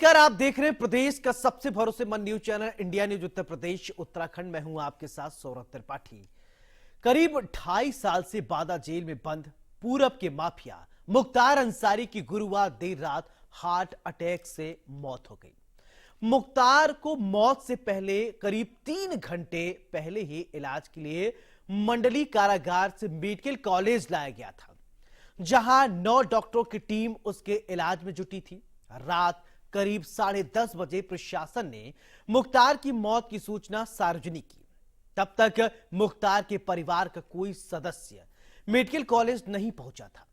कर आप देख रहे हैं प्रदेश का सबसे भरोसेमंद news channel India news Uttar Pradesh Uttarakhand में हूं आपके साथ सौरभ त्रिपाठी। करीब 2.5 साल से बादा जेल में बंद पूरब के माफिया मुख्तार अंसारी की गुरुवार देर रात हार्ट अटैक से मौत हो गई। मुख्तार को मौत से पहले करीब 3 घंटे पहले ही इलाज के लिए मंडली कारागार से मेडिकल कॉलेज लाया गया था, जहां 9 डॉक्टरों की टीम उसके इलाज में जुटी थी। रात करीब 10:30 बजे प्रशासन ने मुख्तार की मौत की सूचना सार्वजनिक की। तब तक मुख्तार के परिवार का कोई सदस्य मेडिकल कॉलेज नहीं पहुंचा था।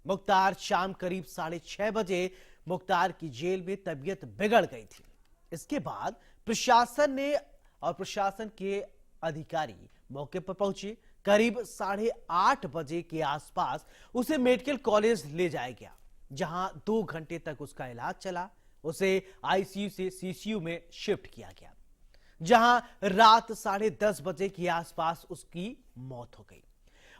मुख्तार शाम करीब 6:30 बजे मुख्तार की जेल में तबीयत बिगड़ गई थी। इसके बाद प्रशासन के अधिकारी मौके पर पहुंचे। करीब 8:30 बजे के आसपास उसे मेडिकल कॉलेज ले जाया गया, जहां 2 घंटे तक उसका इलाज चला। उसे आईसीयू से सीसीयू में शिफ्ट किया गया, जहां रात 10:30 बजे के आसपास उसकी मौत हो गई।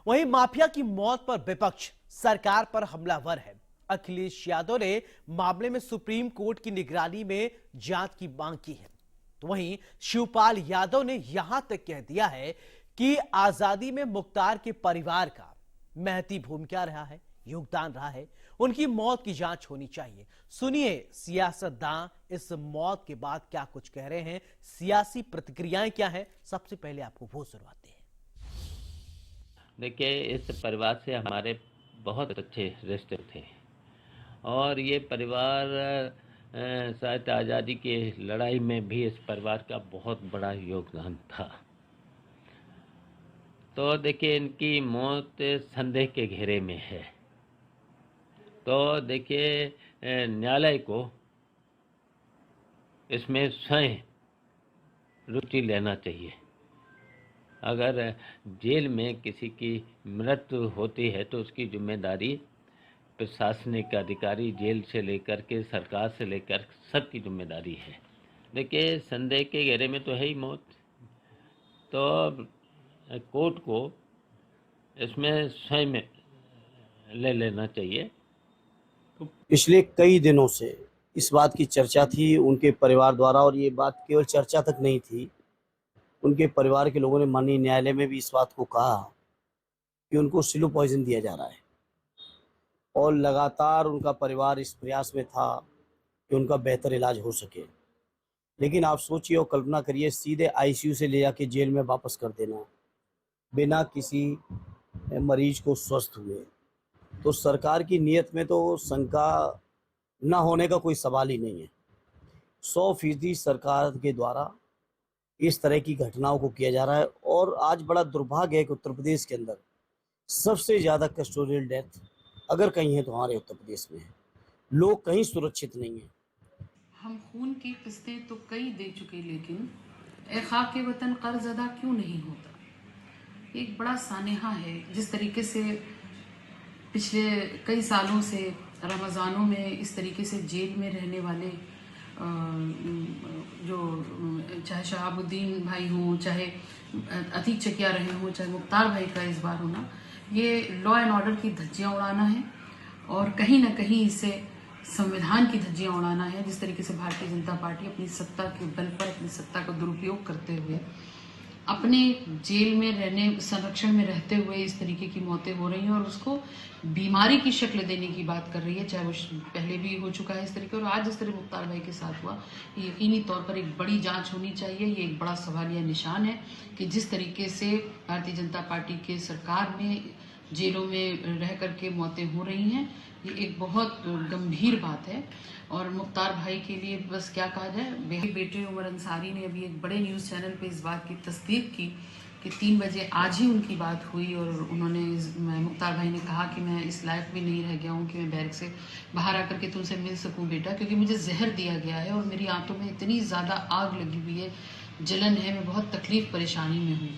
वहीं माफिया की मौत पर विपक्ष सरकार पर हमलावर है। अखिलेश यादव ने मामले में सुप्रीम कोर्ट की निगरानी में जांच की मांग की है। तो वहीं शिवपाल यादव ने यहां तक कह दिया है कि आजादी में मुख्तार के परिवार का महती भूमिका रहा है, योगदान रहा है। उनकी मौत की जांच होनी चाहिए। सुनिए सियासतदान इस मौत के बाद क्या कुछ कह रहे हैं, सियासी प्रतिक्रियाएं क्या हैं। सबसे पहले आपको वो सुनवाते हैं। देखिए, इस परिवार से हमारे बहुत अच्छे रिश्ते थे और ये परिवार शायद आज़ादी की लड़ाई में भी इस परिवार का बहुत बड़ा योगदान था। तो देखिए, इनकी मौत संदेह के घेरे में है। तो देखिए, न्यायालय को इसमें स्वयं रुचि लेना चाहिए। अगर जेल में किसी की मृत्यु होती है तो उसकी जिम्मेदारी प्रशासनिक अधिकारी, जेल से लेकर के सरकार से लेकर सबकी जिम्मेदारी है। देखिए, संदेह के घेरे में तो है ही मौत, तो कोर्ट को इसमें स्वयं ले लेना चाहिए। पिछले कई दिनों से इस बात की चर्चा थी उनके परिवार द्वारा, और ये बात केवल चर्चा तक नहीं थी। उनके परिवार के लोगों ने माननीय न्यायालय में भी इस बात को कहा कि उनको स्लो पॉइजन दिया जा रहा है, और लगातार उनका परिवार इस प्रयास में था कि उनका बेहतर इलाज हो सके। लेकिन आप सोचिए और कल्पना करिए, सीधे आईसीयू से ले जाके जेल में वापस कर देना बिना किसी मरीज को स्वस्थ हुए। तो सरकार की नीयत में तो शंका न होने का कोई सवाल ही नहीं है। 100% सरकार के द्वारा इस तरह की घटनाओं को किया जा रहा है। और आज बड़ा दुर्भाग्य है कि उत्तर प्रदेश के अंदर सबसे ज़्यादा कस्टोडियल डेथ अगर कहीं है तो हमारे उत्तर प्रदेश में है। लोग कहीं सुरक्षित नहीं है। हम खून की किस्तें तो कई दे चुके, लेकिन ए खाके वतन कर्ज अदा क्यों नहीं होता। एक बड़ा सानेहा है। जिस तरीके से पिछले कई सालों से रमज़ानों में इस तरीके से जेल में रहने वाले जो चाहे शहाबुद्दीन भाई हों, चाहे अतीक चकिया रहे हों, चाहे मुख्तार भाई का इस बार होना, ये लॉ एंड ऑर्डर की धज्जियां उड़ाना है और कहीं ना कहीं इसे संविधान की धज्जियां उड़ाना है। जिस तरीके से भारतीय जनता पार्टी अपनी सत्ता के बल पर अपनी सत्ता का दुरुपयोग करते हुए अपने जेल में रहने, संरक्षण में रहते हुए इस तरीके की मौतें हो रही हैं और उसको बीमारी की शक्ल देने की बात कर रही है, चाहे वो पहले भी हो चुका है इस तरीके। और आज जिस तरह मुख्तार भाई के साथ हुआ, ये यकीनी तौर पर एक बड़ी जांच होनी चाहिए। ये एक बड़ा सवालिया निशान है कि जिस तरीके से भारतीय जनता पार्टी के सरकार में जेलों में रह करके मौतें हो रही हैं, ये एक बहुत गंभीर बात है। और मुख्तार भाई के लिए बस क्या कहा जाए। बेटे उमर अंसारी ने अभी एक बड़े न्यूज़ चैनल पे इस बात की तस्दीक की कि 3 बजे आज ही उनकी बात हुई और उन्होंने मुख्तार भाई ने कहा कि मैं इस लायक भी नहीं रह गया हूँ कि मैं बैरक से बाहर आकर के तुमसे मिल सकूँ बेटा, क्योंकि मुझे जहर दिया गया है और मेरी आंतों में इतनी ज़्यादा आग लगी हुई है, जलन है, मैं बहुत तकलीफ परेशानी में हूँ।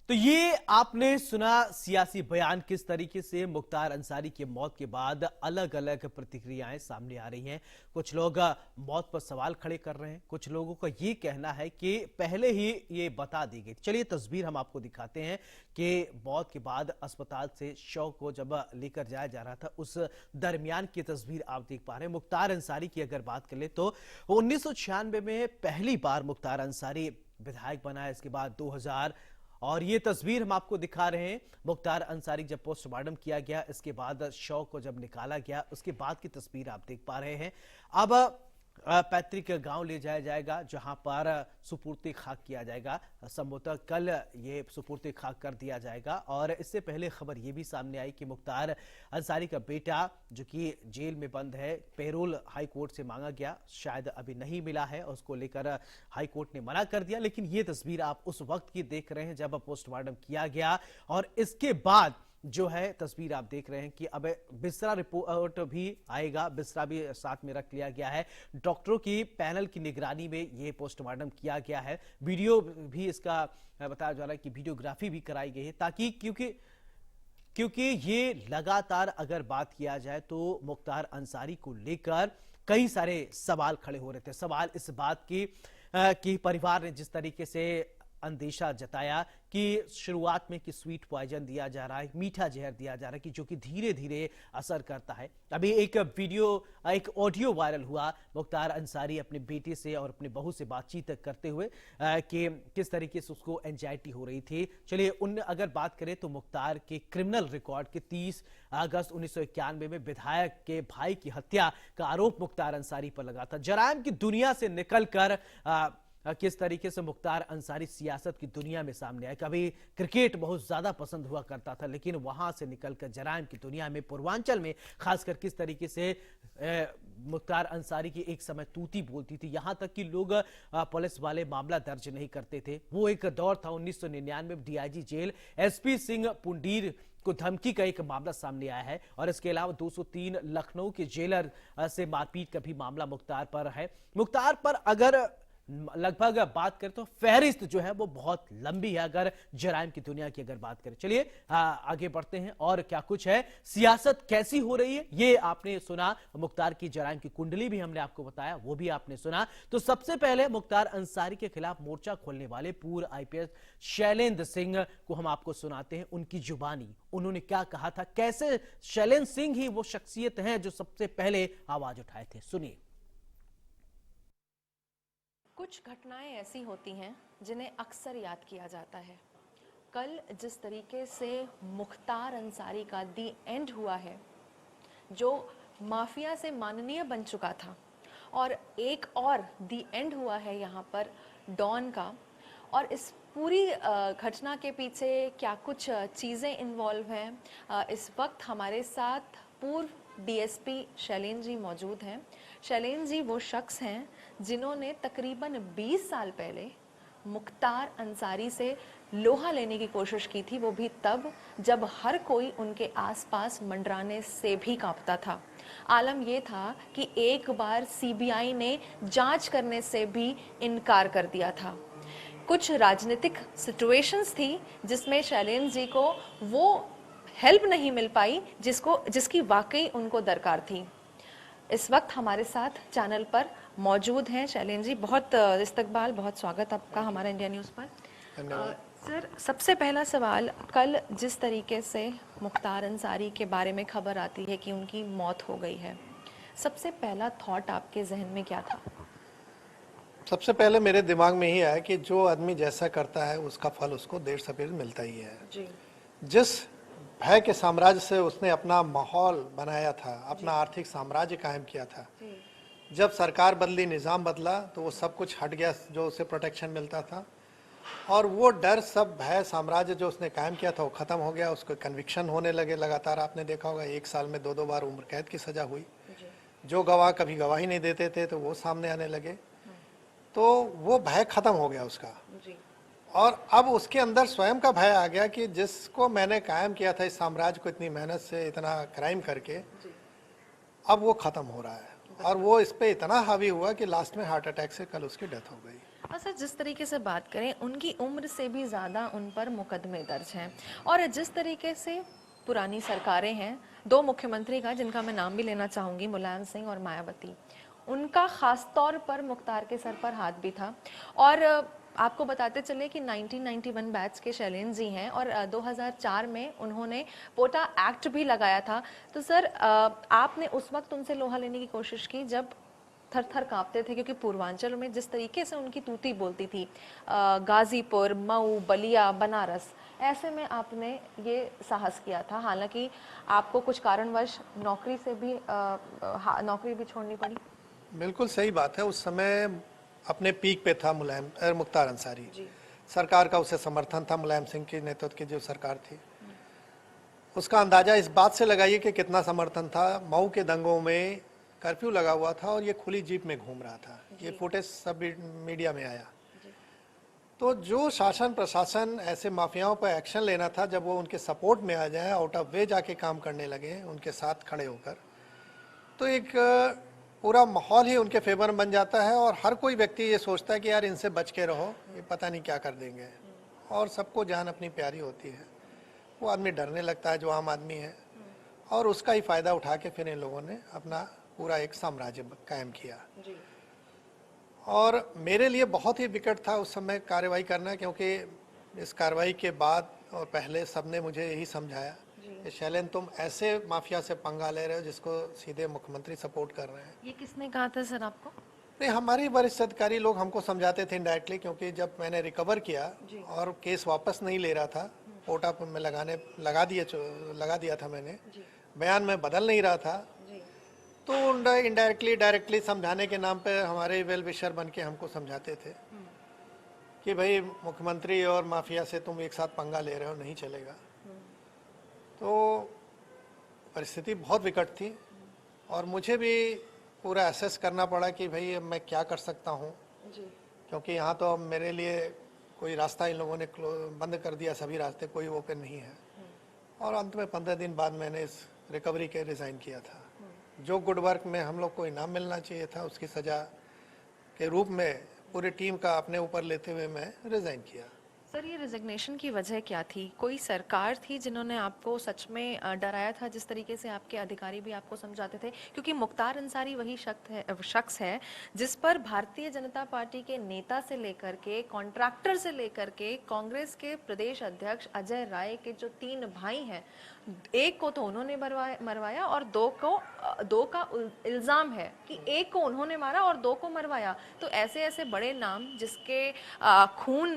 तो ये आपने सुना सियासी बयान, किस तरीके से मुख्तार अंसारी की मौत के बाद अलग अलग प्रतिक्रियाएं सामने आ रही हैं। कुछ लोग मौत पर सवाल खड़े कर रहे हैं, कुछ लोगों का ये कहना है कि पहले ही ये बता दी गई। चलिए तस्वीर हम आपको दिखाते हैं कि मौत के बाद अस्पताल से शव को जब लेकर जाया जा रहा था, उस दरमियान की तस्वीर आप देख पा रहे हैं। मुख्तार अंसारी की अगर बात कर ले तो 1996 में पहली बार मुख्तार अंसारी विधायक बना है। इसके बाद 2000 और ये तस्वीर हम आपको दिखा रहे हैं मुख्तार अंसारी जब पोस्टमार्टम किया गया, इसके बाद शव को जब निकाला गया, उसके बाद की तस्वीर आप देख पा रहे हैं। अब पैतृक गांव ले जाया जाएगा, जहां पर सुपुर्द खाक किया जाएगा। संभवतः कल ये सुपुर्द खाक कर दिया जाएगा। और इससे पहले खबर ये भी सामने आई कि मुख्तार अंसारी का बेटा जो कि जेल में बंद है, पैरोल हाई कोर्ट से मांगा गया, शायद अभी नहीं मिला है, उसको लेकर हाई कोर्ट ने मना कर दिया। लेकिन ये तस्वीर आप उस वक्त की देख रहे हैं जब पोस्टमार्टम किया गया, और इसके बाद जो है तस्वीर आप देख रहे हैं कि अब बिस्तरा रिपोर्ट भी आएगा, बिस्तरा भी साथ में रख लिया गया है। डॉक्टरों की पैनल की निगरानी में ये पोस्टमार्टम किया गया है। वीडियो भी इसका बताया जा रहा है कि वीडियोग्राफी भी कराई गई है, ताकि क्योंकि ये लगातार अगर बात किया जाए तो मुख्तार अंसारी को लेकर कई सारे सवाल खड़े हो रहे थे। सवाल इस बात की परिवार ने जिस तरीके से अंदेशा जताया कि शुरुआत में कि स्वीट पॉइजन दिया जा रहा है, मीठा जहर दिया जा रहा है, कि जो कि धीरे धीरे असर करता है। अभी एक ऑडियो वायरल हुआ मुख्तार अंसारी अपने बेटे से और अपने बहू से बातचीत करते हुए कि किस तरीके से उसको एंजाइटी हो रही थी। चलिए उन अगर बात करें तो मुख्तार के क्रिमिनल रिकॉर्ड के 30 अगस्त 1991 में विधायक के भाई की हत्या का आरोप मुख्तार अंसारी पर लगा था। जराइम की दुनिया से निकलकर किस तरीके से मुख्तार अंसारी सियासत की दुनिया में सामने आए। कभी क्रिकेट बहुत ज्यादा पसंद हुआ करता था, लेकिन वहां से निकलकर जराइम की दुनिया में, पूर्वांचल में खासकर किस तरीके से मुख्तार अंसारी की एक समय तूती बोलती थी, यहां तक कि लोग पुलिस वाले मामला दर्ज नहीं करते थे। वो एक दौर था 1999 में DIG jail SP Singh Pundir को धमकी का एक मामला सामने आया है। और इसके अलावा 203 लखनऊ के जेलर से मारपीट का भी मामला मुख्तार पर है। मुख्तार पर अगर लगभग बात करें तो फहरिस्त जो है वो बहुत लंबी है, अगर जराइम की दुनिया की अगर बात करें। चलिए आगे बढ़ते हैं और क्या कुछ है, सियासत कैसी हो रही है ये आपने सुना। मुख्तार की जराइम की कुंडली भी हमने आपको बताया, वो भी आपने सुना। तो सबसे पहले मुख्तार अंसारी के खिलाफ मोर्चा खोलने वाले पूर्व आईपीएस शैलेंद्र सिंह को हम आपको सुनाते हैं, उनकी जुबानी उन्होंने क्या कहा था, कैसे शैलेंद्र सिंह ही वो शख्सियत हैं जो सबसे पहले आवाज उठाए थे। सुनिए। कुछ घटनाएं ऐसी होती हैं जिन्हें अक्सर याद किया जाता है। कल जिस तरीके से मुख्तार अंसारी का दी एंड हुआ है, जो माफिया से माननीय बन चुका था, और एक और दी एंड हुआ है यहाँ पर डॉन का। और इस पूरी घटना के पीछे क्या कुछ चीज़ें इन्वॉल्व हैं, इस वक्त हमारे साथ पूर्व डीएसपी शैलेंद्र जी मौजूद हैं। शैलेंद्र जी वो शख्स हैं जिन्होंने तकरीबन 20 साल पहले मुख्तार अंसारी से लोहा लेने की कोशिश की थी, वो भी तब जब हर कोई उनके आसपास मंडराने से भी कांपता था। आलम ये था कि एक बार सीबीआई ने जांच करने से भी इनकार कर दिया था। कुछ राजनीतिक सिचुएशंस थी जिसमें शैलेंद्र जी को वो हेल्प नहीं मिल पाई जिसकी वाकई उनको दरकार थी। इस वक्त हमारे साथ चैनल पर मौजूद हैं शैलेंद्र जी। बहुत इस्तकबाल, बहुत स्वागत आपका हमारे इंडिया न्यूज़ पर। सर, सबसे पहला सवाल, कल जिस तरीके से मुख्तार अंसारी के बारे में खबर आती है कि उनकी मौत हो गई है, सबसे पहला थॉट आपके जहन में क्या था? सबसे पहले मेरे दिमाग में ही आया कि जो आदमी जैसा करता है उसका फल उसको देर सवेर मिलता ही है जी। जिस भय के साम्राज्य से उसने अपना माहौल बनाया था, अपना आर्थिक साम्राज्य कायम किया था, जब सरकार बदली, निज़ाम बदला, तो वो सब कुछ हट गया जो उसे प्रोटेक्शन मिलता था। और वो डर, सब भय, साम्राज्य जो उसने कायम किया था वो ख़त्म हो गया। उसको कन्विक्शन होने लगे लगातार। आपने देखा होगा 1 साल में 2-2 बार उम्र कैद की सज़ा हुई। जो गवाह कभी गवाही नहीं देते थे तो वो सामने आने लगे। तो वो भय ख़त्म हो गया उसका। और अब उसके अंदर स्वयं का भय आ गया कि जिसको मैंने कायम किया था इस साम्राज्य को इतनी मेहनत से, इतना क्राइम करके, अब वो ख़त्म हो रहा है। और वो इस पे इतना हावी हुआ कि लास्ट में हार्ट अटैक से कल उसकी डेथ हो गई। सर जिस तरीके से बात करें उनकी उम्र से भी ज़्यादा उन पर मुकदमे दर्ज हैं और जिस तरीके से पुरानी सरकारें हैं, दो मुख्यमंत्री का जिनका मैं नाम भी लेना चाहूँगी, मुलायम सिंह और मायावती, उनका ख़ास तौर पर मुख्तार के सर पर हाथ भी था। और आपको बताते चले कि 1991 बैच के शैलेंद्र जी हैं और 2004 में उन्होंने पोटा एक्ट भी लगाया था। तो सर आपने उस वक्त उनसे लोहा लेने की कोशिश की जब थर थर कांपते थे, क्योंकि पूर्वांचल में जिस तरीके से उनकी तूती बोलती थी, गाजीपुर, मऊ, बलिया, बनारस, ऐसे में आपने ये साहस किया था। हालांकि आपको कुछ कारणवश नौकरी से भी नौकरी भी छोड़नी पड़ी। बिल्कुल सही बात है। उस समय अपने पीक पे था मुख्तार अंसारी, सरकार का उसे समर्थन था, मुलायम सिंह के नेतृत्व की जो सरकार थी उसका अंदाजा इस बात से लगाइए कि कितना समर्थन था। मऊ के दंगों में कर्फ्यू लगा हुआ था और ये खुली जीप में घूम रहा था, ये फुटेज सब मीडिया में आया। तो जो शासन प्रशासन ऐसे माफियाओं पर एक्शन लेना था, जब वो उनके सपोर्ट में आ जाए, आउट ऑफ वे जाके काम करने लगे उनके साथ खड़े होकर, तो एक पूरा माहौल ही उनके फेवर में बन जाता है और हर कोई व्यक्ति ये सोचता है कि यार इनसे बच के रहो, ये पता नहीं क्या कर देंगे। और सबको जान अपनी प्यारी होती है, वो आदमी डरने लगता है जो आम आदमी है, और उसका ही फ़ायदा उठा के फिर इन लोगों ने अपना पूरा एक साम्राज्य कायम किया। और मेरे लिए बहुत ही विकट था उस समय कार्रवाई करना, क्योंकि इस कार्रवाई के बाद और पहले सबने मुझे यही समझाया कि शैलेंद्र तुम ऐसे माफिया से पंगा ले रहे हो जिसको सीधे मुख्यमंत्री सपोर्ट कर रहे हैं। ये किसने कहा था सर आपको? नहीं, हमारे वरिष्ठ अधिकारी लोग हमको समझाते थे इनडायरेक्टली, क्योंकि जब मैंने रिकवर किया और केस वापस नहीं ले रहा था, पोटा पर मैं लगा दिया था मैंने, बयान में बदल नहीं रहा था, तो इनडायरेक्टली डायरेक्टली समझाने के नाम पे हमारे वेल विशर बन के हमको समझाते थे कि भाई मुख्यमंत्री और माफिया से तुम एक साथ पंगा ले रहे हो, नहीं चलेगा। तो परिस्थिति बहुत विकट थी और मुझे भी पूरा असेस करना पड़ा कि भाई मैं क्या कर सकता हूँ, क्योंकि यहाँ तो अब मेरे लिए कोई रास्ता इन लोगों ने बंद कर दिया, सभी रास्ते कोई ओपन नहीं है। और अंत में 15 दिन बाद मैंने इस रिकवरी के रिज़ाइन किया था। जो गुड वर्क में हम लोग को इनाम मिलना चाहिए था, उसकी सज़ा के रूप में पूरी टीम का अपने ऊपर लेते हुए मैं रिज़ाइन किया। सर ये रिजिग्नेशन की वजह क्या थी? कोई सरकार थी जिन्होंने आपको सच में डराया था, जिस तरीके से आपके अधिकारी भी आपको समझाते थे? क्योंकि मुख्तार अंसारी वही शख्स है जिस पर भारतीय जनता पार्टी के नेता से लेकर के, कॉन्ट्रैक्टर से लेकर के, कांग्रेस के प्रदेश अध्यक्ष अजय राय के जो 3 भाई हैं, एक को तो उन्होंने मरवाया और दो का इल्जाम है कि एक को उन्होंने मारा और 2 को मरवाया। तो ऐसे ऐसे बड़े नाम जिसके खून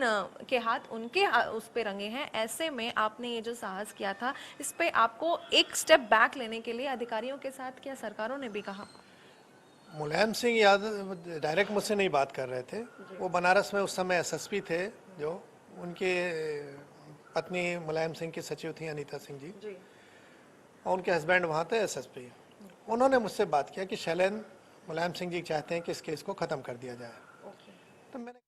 के हाथ उनके उस पे रंगे हैं, ऐसे में आपने ये जो साहस किया था, इस पे आपको एक स्टेप बैक लेने के लिए अधिकारियों के साथ क्या सरकारों ने भी कहा? मुलायम सिंह यादव डायरेक्ट मुझसे नहीं बात कर रहे थे, वो बनारस में उस समय एसएसपी थे, जो उनके पत्नी मुलायम सिंह की सचिव थी अनीता सिंह जी, और उनके हस्बैंड वहाँ थे एसएसपी। उन्होंने मुझसे बात किया कि शैलेंद्र मुलायम सिंह जी चाहते हैं कि इस केस को खत्म कर दिया जाए। तो मैंने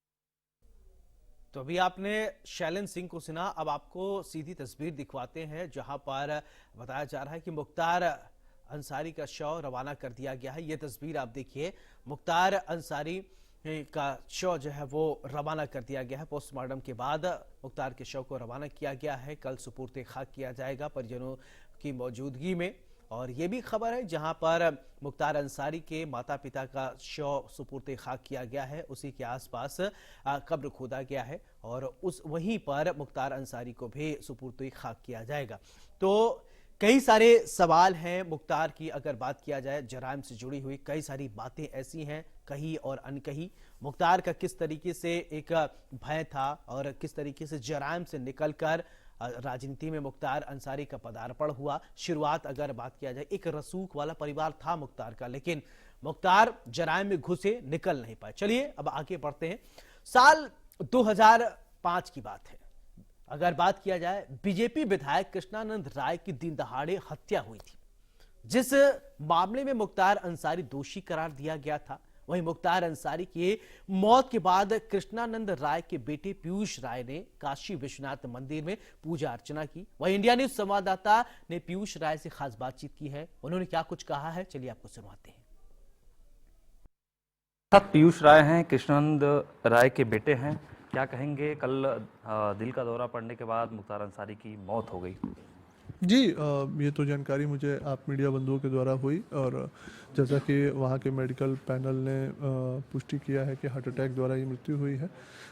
तो अभी आपने शैलेंद्र सिंह को सुना, अब आपको सीधी तस्वीर दिखवाते हैं जहां पर बताया जा रहा है कि मुख्तार अंसारी का शव रवाना कर दिया गया है। ये तस्वीर आप देखिए, मुख्तार अंसारी का शव जो है वो रवाना कर दिया गया है। पोस्टमार्टम के बाद मुख्तार के शव को रवाना किया गया है, कल सुपुर्द खाक किया जाएगा परिजनों की मौजूदगी में। और ये भी खबर है जहां पर मुख्तार अंसारी के माता पिता का शव सुपुर्द खाक किया गया है, उसी के आसपास कब्र खोदा गया है और उस वहीं पर मुख्तार अंसारी को भी सुपुर्द खाक किया जाएगा। तो कई सारे सवाल हैं मुख्तार की, अगर बात किया जाए जराइम से जुड़ी हुई कई सारी बातें ऐसी हैं कही और अनकही। मुख्तार का किस तरीके से एक भय था और किस तरीके से जराइम से निकलकर राजनीति में मुख्तार अंसारी का पदार्पण हुआ। शुरुआत अगर बात किया जाए, एक रसूख वाला परिवार था मुख्तार का, लेकिन मुख्तार जराइम में घुसे, निकल नहीं पाए। चलिए अब आगे बढ़ते हैं। साल 2005 की बात है। अगर बात किया जाए, बीजेपी विधायक कृष्णानंद राय की दिन दहाड़े हत्या हुई थी, जिस मामले में मुख्तार अंसारी दोषी करार दिया गया था। वहीं मुख्तार अंसारी की मौत के बाद कृष्णानंद राय के बेटे पीयूष राय ने काशी विश्वनाथ मंदिर में पूजा अर्चना की। वहीं इंडिया न्यूज संवाददाता ने पीयूष राय से खास बातचीत की है, उन्होंने क्या कुछ कहा है, चलिए आपको सुनवाते हैं। साथ पीयूष राय हैं, कृष्णानंद राय के बेटे हैं। क्या कहेंगे, कल दिल का दौरा पड़ने के बाद मुख्तार अंसारी की मौत हो गई। जी, ये तो जानकारी मुझे आप मीडिया बंधुओं के द्वारा हुई, और जैसा कि वहाँ के मेडिकल पैनल ने पुष्टि किया है कि हार्ट अटैक द्वारा ये मृत्यु हुई है,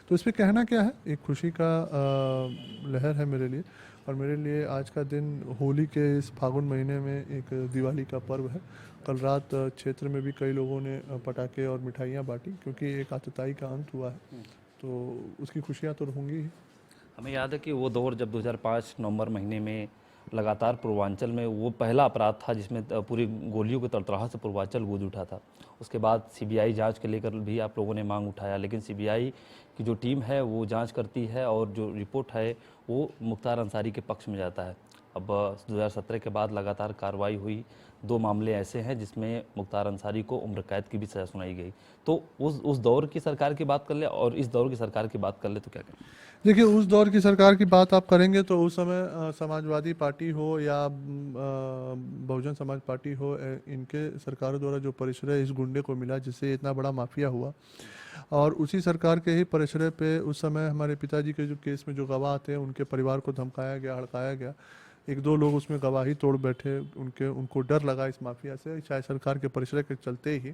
तो इस पर कहना क्या है, एक खुशी का लहर है मेरे लिए। और मेरे लिए आज का दिन होली के इस फागुन महीने में एक दिवाली का पर्व है। कल रात क्षेत्र में भी कई लोगों ने पटाखे और मिठाइयाँ बांटी, क्योंकि एक आतताई का अंत हुआ है, तो उसकी खुशियाँ तो होंगी ही। हमें याद है कि वो दौर जब 2005 नवंबर महीने में लगातार पूर्वांचल में वो पहला अपराध था जिसमें पूरी गोलियों के तड़तड़ाहट से पूर्वांचल गूंज उठा था। उसके बाद सीबीआई जांच के लेकर भी आप लोगों ने मांग उठाया, लेकिन सीबीआई की जो टीम है वो जांच करती है और जो रिपोर्ट है वो मुख्तार अंसारी के पक्ष में जाता है। अब 2017 के बाद लगातार कार्रवाई हुई, 2 मामले ऐसे हैं जिसमें मुख्तार अंसारी को उम्र कैद की भी सज़ा सुनाई गई। तो उस दौर की सरकार की बात कर ले और इस दौर की सरकार की बात कर ले तो क्या करें? देखिए, उस दौर की सरकार की बात आप करेंगे तो उस समय समाजवादी पार्टी हो या बहुजन समाज पार्टी हो, इनके सरकारों द्वारा जो परिश्रय इस गुंडे को मिला जिससे इतना बड़ा माफिया हुआ, और उसी सरकार के ही परिश्रय पे उस समय हमारे पिताजी के जो केस में जो गवाह थे उनके परिवार को धमकाया गया, हड़काया गया। 1-2 लोग उसमें गवाही तोड़ बैठे, उनको डर लगा इस माफिया से, शायद सरकार के परिश्रय के चलते ही।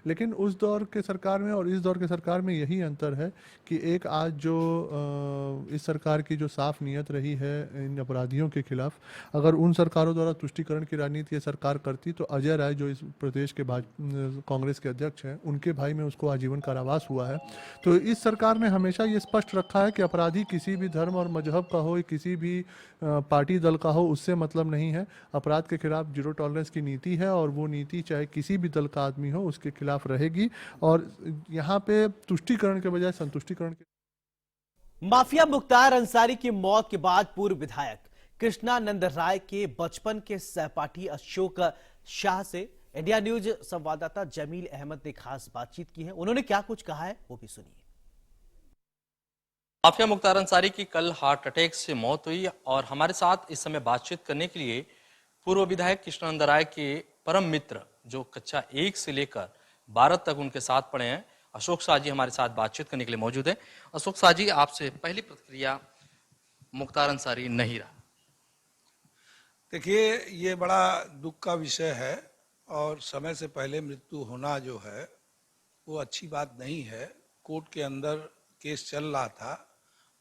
लेकिन उस दौर के सरकार में और इस दौर के सरकार में यही अंतर है कि एक आज जो इस सरकार की जो साफ नीयत रही है इन अपराधियों के खिलाफ, अगर उन सरकारों द्वारा तुष्टिकरण की राजनीति ये सरकार करती तो अजय राय जो इस प्रदेश के कांग्रेस के अध्यक्ष हैं, उनके भाई में उसको आजीवन कारावास हुआ है। तो इस सरकार ने हमेशा ये स्पष्ट रखा है कि अपराधी किसी भी धर्म और मजहब का हो, किसी भी पार्टी दल का हो, उससे मतलब नहीं है। अपराध के खिलाफ जीरो टॉलरेंस की नीति है, और वो नीति चाहे किसी भी दल का आदमी हो उसके खिलाफ रहेगी। और यहाँ पे तुष्टिकरण के बजाय संतुष्टिकरण के। माफिया मुख्तार अंसारी की मौत के बाद पूर्व विधायक कृष्णानंद राय के बचपन के सहपाठी अशोक शाह से इंडिया न्यूज संवाददाता जमील अहमद ने खास बातचीत की है। उन्होंने क्या कुछ कहा है वो भी सुनिए। माफिया मुख्तार अंसारी की कल हार्ट अटैक से मौत हुई, और हमारे साथ इस समय बातचीत करने के लिए पूर्व विधायक कृष्णानंद राय के परम मित्र जो कक्षा 1 से लेकर 12 तक उनके साथ पढ़े हैं, अशोक शाह जी हमारे साथ बातचीत करने के लिए मौजूद है। अशोक शाह जी, आपसे पहली प्रतिक्रिया, मुख्तार अंसारी नहीं रहा। देखिए, ये बड़ा दुख का विषय है, और समय से पहले मृत्यु होना जो है वो अच्छी बात नहीं है। कोर्ट के अंदर केस चल रहा था,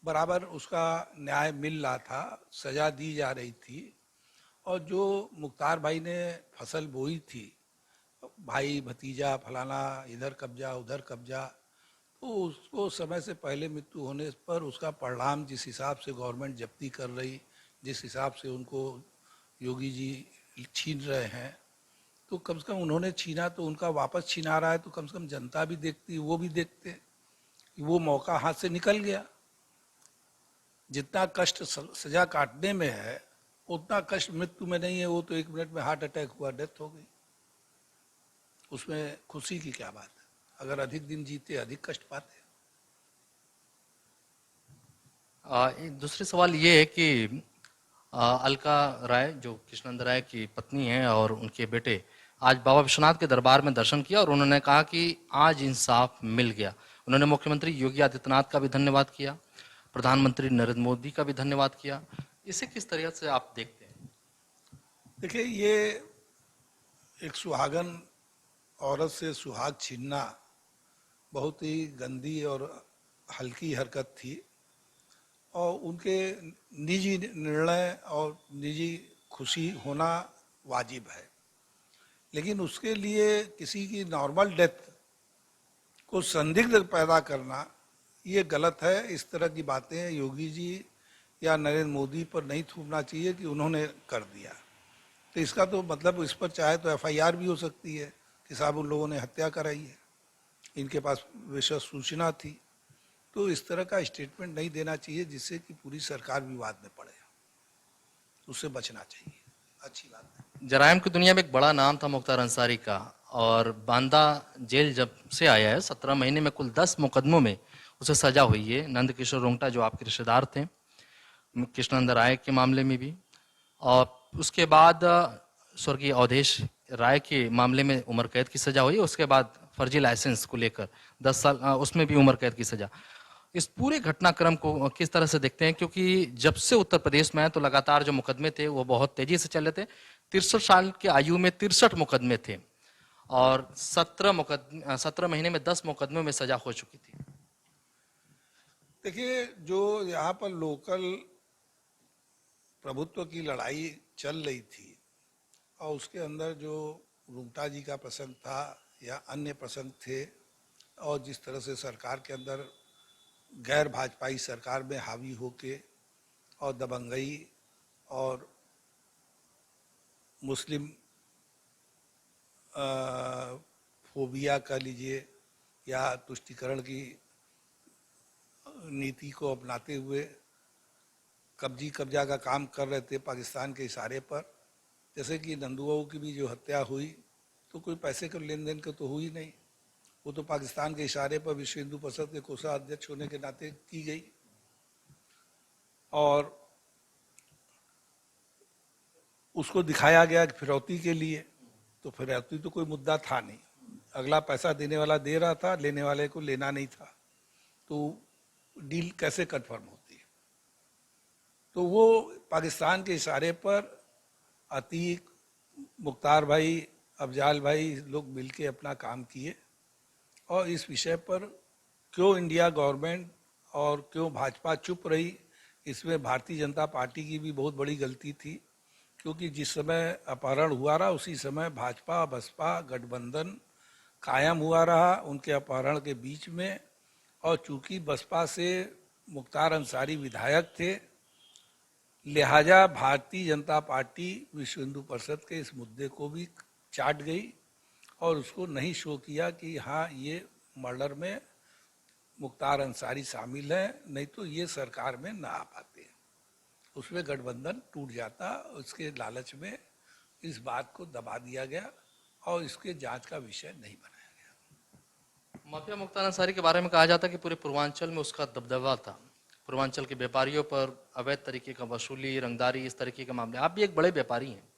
बराबर उसका न्याय मिल रहा था, सजा दी जा रही थी, और जो मुख्तार भाई ने फसल बोई थी, भाई भतीजा फलाना, इधर कब्जा उधर कब्जा, तो उसको समय से पहले मृत्यु होने पर उसका परिणाम जिस हिसाब से गवर्नमेंट जब्ती कर रही, जिस हिसाब से उनको योगी जी छीन रहे हैं, तो कम से कम उन्होंने छीना तो उनका वापस छीना रहा है, तो कम से कम जनता भी देखती, वो भी देखते कि वो मौका हाथ से निकल गया। जितना कष्ट सजा काटने में है उतना कष्ट मृत्यु में नहीं है। वो तो 1 मिनट में हार्ट अटैक हुआ, डेथ हो गई, उसमें खुशी की क्या बात है। अगर अधिक दिन जीते अधिक कष्ट पाते। दूसरी सवाल ये है कि अलका राय जो कृष्णानंद राय की पत्नी है और उनके बेटे आज बाबा विश्वनाथ के दरबार में दर्शन किया, और उन्होंने कहा कि आज इंसाफ मिल गया। उन्होंने मुख्यमंत्री योगी आदित्यनाथ का भी धन्यवाद किया, प्रधानमंत्री नरेंद्र मोदी का भी धन्यवाद किया। इसे किस तरह से आप देखते हैं? देखिए, ये एक सुहागन औरत से सुहाग छीनना बहुत ही गंदी और हल्की हरकत थी, और उनके निजी निर्णय और निजी खुशी होना वाजिब है, लेकिन उसके लिए किसी की नॉर्मल डेथ को संदिग्ध पैदा करना ये गलत है। इस तरह की बातें योगी जी या नरेंद्र मोदी पर नहीं थूपना चाहिए कि उन्होंने कर दिया। तो इसका तो मतलब इस पर चाहे तो FIR भी हो सकती है कि साहब उन लोगों ने हत्या कराई है, इनके पास विशेष सूचना थी। तो इस तरह का स्टेटमेंट नहीं देना चाहिए जिससे कि पूरी सरकार विवाद में पड़े, उससे बचना चाहिए। अच्छी बात है। जराइम की दुनिया में एक बड़ा नाम था मुख्तार अंसारी का, और बांदा जेल जब से आया है 17 महीने में कुल 10 मुकदमों में उसे सजा हुई है। नंद किशोर रोंगटा जो आपके रिश्तेदार थे, कृष्णानंद राय के मामले में भी, और उसके बाद स्वर्गीय अवधेश राय के मामले में उम्र कैद की सजा हुई। उसके बाद फर्जी लाइसेंस को लेकर 10 साल उसमें भी उम्र कैद की सजा। इस पूरे घटनाक्रम को किस तरह से देखते हैं, क्योंकि जब से उत्तर प्रदेश में आए तो लगातार जो मुकदमे थे वो बहुत तेजी से चल रहे थे। 63 साल के आयु में 63 मुकदमे थे और 17 महीने में 10 मुकदमों में सजा हो चुकी थी। देखिए, जो यहाँ पर लोकल प्रभुत्व की लड़ाई चल रही थी और उसके अंदर जो रूंगटा जी का प्रसंग था या अन्य प्रसंग थे, और जिस तरह से सरकार के अंदर गैर भाजपाई सरकार में हावी होके और दबंगई और मुस्लिम फोबिया कह लीजिए या तुष्टीकरण की नीति को अपनाते हुए कब्जा का काम कर रहे थे पाकिस्तान के इशारे पर। जैसे कि नंदुआऊ की भी जो हत्या हुई तो कोई पैसे के लेन देन का तो हुई नहीं, वो तो पाकिस्तान के इशारे पर विश्व हिंदू परिषद के कोषाध्यक्ष होने के नाते की गई। और उसको दिखाया गया कि फिरौती के लिए, तो फिरौती तो कोई मुद्दा था नहीं, अगला पैसा देने वाला दे रहा था, लेने वाले को लेना नहीं था, तो डील कैसे कन्फर्म होती है। तो वो पाकिस्तान के इशारे पर अतीक, मुख्तार भाई, अफजाल भाई लोग मिलके अपना काम किए। और इस विषय पर क्यों इंडिया गवर्नमेंट और क्यों भाजपा चुप रही, इसमें भारतीय जनता पार्टी की भी बहुत बड़ी गलती थी, क्योंकि जिस समय अपहरण हुआ रहा उसी समय भाजपा बसपा गठबंधन कायम हुआ रहा उनके अपहरण के बीच में। और चूंकि बसपा से मुख्तार अंसारी विधायक थे, लिहाजा भारतीय जनता पार्टी विश्व हिंदू परिषद के इस मुद्दे को भी चाट गई और उसको नहीं शो किया कि हाँ ये मर्डर में मुख्तार अंसारी शामिल है, नहीं तो ये सरकार में ना आ पाते। उसमें गठबंधन टूट जाता, उसके लालच में इस बात को दबा दिया गया और इसके जांच का विषय नहीं बनाया गया। माफिया मुख्तार अंसारी के बारे में कहा जाता है कि पूरे पूर्वांचल में उसका दबदबा था, पूर्वांचल के व्यापारियों पर अवैध तरीके का वसूली, रंगदारी, इस तरीके के मामले। आप भी एक बड़े व्यापारी हैं,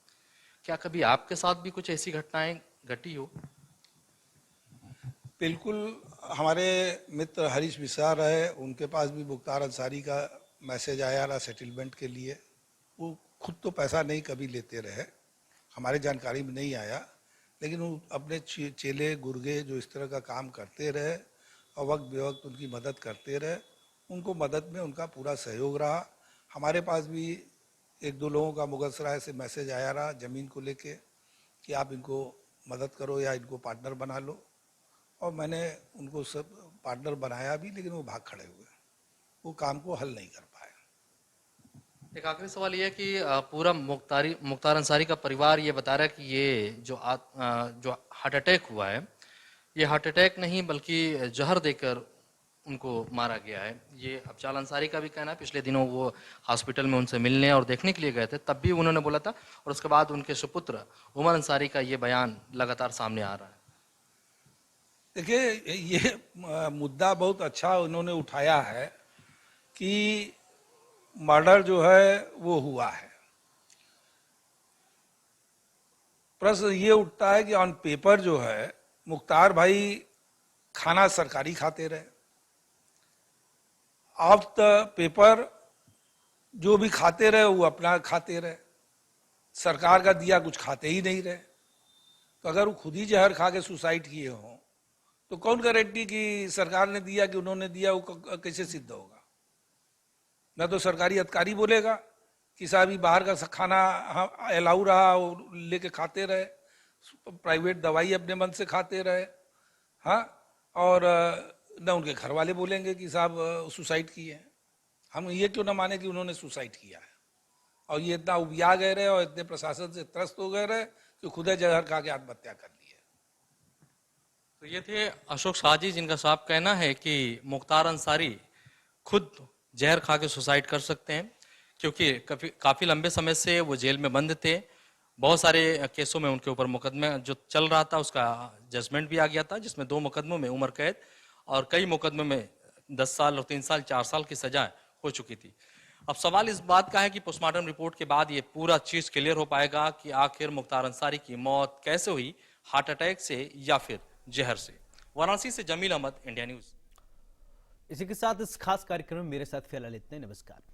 क्या कभी आपके साथ भी कुछ ऐसी घटनाएं घटी हो? बिल्कुल, हमारे मित्र हरीश मिश्रा रहे, उनके पास भी मुख्तार अंसारी का मैसेज आया रहा सेटलमेंट के लिए। वो खुद तो पैसा नहीं कभी लेते रहे, हमारे जानकारी में नहीं आया, लेकिन वो अपने चेले गुर्गे जो इस तरह का काम करते रहे और वक्त बेवक्त उनकी मदद करते रहे, उनको मदद में उनका पूरा सहयोग रहा। हमारे पास भी एक दो लोगों का मुगलसराय से मैसेज आया रहा ज़मीन को लेके कि आप इनको मदद करो या इनको पार्टनर बना लो, और मैंने उनको सब पार्टनर बनाया भी, लेकिन वो भाग खड़े हुए, वो काम को हल नहीं कर पाए। एक आखिरी सवाल ये है कि पूरा मुख्तार अंसारी का परिवार ये बता रहा है कि ये जो हार्ट अटैक हुआ है, ये हार्ट अटैक नहीं बल्कि जहर देकर उनको मारा गया है। ये अफजाल अंसारी का भी कहना है। पिछले दिनों वो हॉस्पिटल में उनसे मिलने और देखने के लिए गए थे, तब भी उन्होंने बोला था, और उसके बाद उनके सुपुत्र उमर अंसारी का ये बयान लगातार सामने आ रहा है। देखिए, ये मुद्दा बहुत अच्छा उन्होंने उठाया है कि मर्डर जो है वो हुआ है। प्रश्न ये उठता है कि ऑन पेपर जो है मुख्तार भाई खाना सरकारी खाते रहे, ऑफ द पेपर जो भी खाते रहे वो अपना खाते रहे, सरकार का दिया कुछ खाते ही नहीं रहे। तो अगर वो खुद ही जहर खा के सुसाइड किए हों तो कौन गारंटी कि सरकार ने दिया कि उन्होंने दिया, वो कैसे सिद्ध होगा? न तो सरकारी अधिकारी बोलेगा कि साहब ये बाहर का खाना अलाउ रहा, वो लेके खाते रहे, प्राइवेट दवाई अपने मन से खाते रहे, हाँ, और न उनके घर वाले बोलेंगे कि साहब सुसाइड किए हैं। हम ये क्यों ना माने कि उन्होंने सुसाइड किया है, और ये इतना उबिया गए रहे और इतने प्रशासन से त्रस्त हो गए रहे कि खुद जहर खा के आत्महत्या कर ली है। तो ये थे अशोक शाह जी, जिनका साफ कहना है कि मुख्तार अंसारी खुद जहर खा के सुसाइड कर सकते हैं, क्योंकि काफी लंबे समय से वो जेल में बंद थे। बहुत सारे केसों में उनके ऊपर मुकदमे जो चल रहा था उसका जजमेंट भी आ गया था, जिसमें 2 मुकदमों में उम्र कैद और कई मुकदमों में 10 साल और 3 साल 4 साल की सजा हो चुकी थी। अब सवाल इस बात का है कि पोस्टमार्टम रिपोर्ट के बाद ये पूरा चीज क्लियर हो पाएगा कि आखिर मुख्तार अंसारी की मौत कैसे हुई, हार्ट अटैक से या फिर जहर से। वाराणसी से जमील अहमद, इंडिया न्यूज। इसी के साथ इस खास कार्यक्रम में मेरे साथ फिलहाल इतने। नमस्कार।